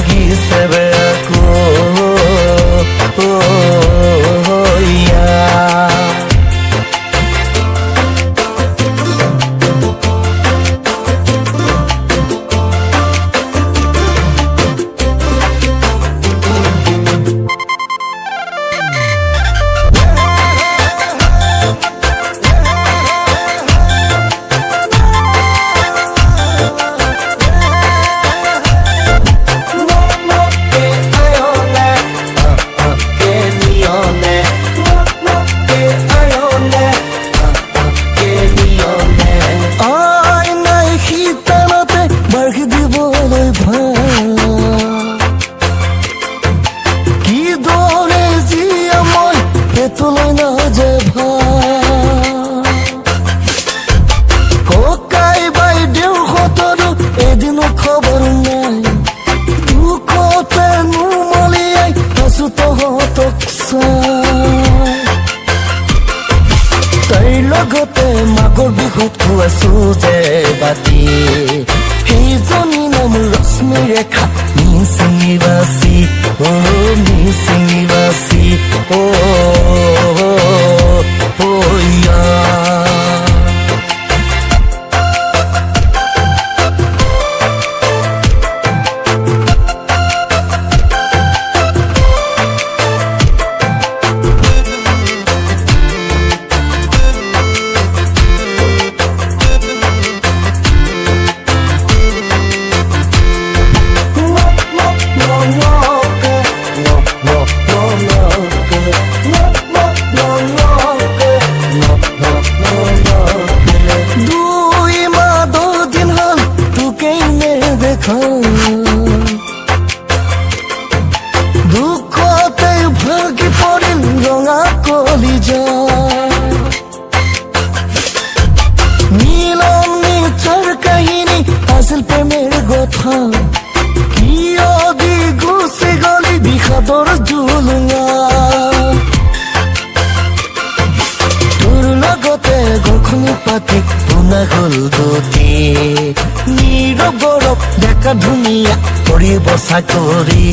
লাগিছে বেয়াকো লগতে মাঘৰ বিহুত খুৱাইছো যে বাতি সেইজনী নাম ৰশ্মি ৰেখা মিচিঙিবাচী মিচিঙিবাচী দুখতে ভাগি পৰিল ৰঙা কলিজা মিলন নিচাৰ কাহিনী আছিল প্ৰেমেৰ কথা কিয় দি গুচি গলি বিষাদৰ জুলুঙা তোৰ লগতে ঘৰখনি পাতি পুনা হল গতি নীৰৱৰক ডেকা ধুনীয়া কৰিব চাকৰি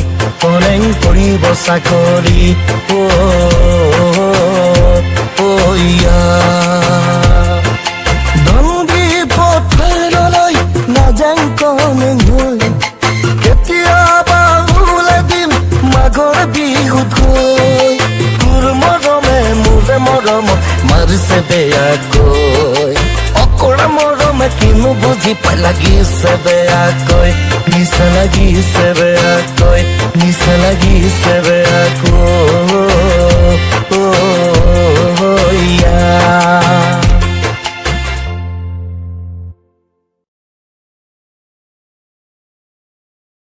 কৰেং কৰিব চাকৰি দণ্ডি পথাৰলৈ নাযাং কমেং হৈ কেতিয়াবা ওলাই দিম মাঘৰ বিহুত গৈ তোৰ মৰমে মোৰে মৰমত মাৰিছে বেয়াকৈ অকৰা মৰমে কিনো বুজি পাই লাগিছে বেয়াকৈ নিচা লাগিছে বেয়াকৈ নিচা লাগিছে বেয়াকৈ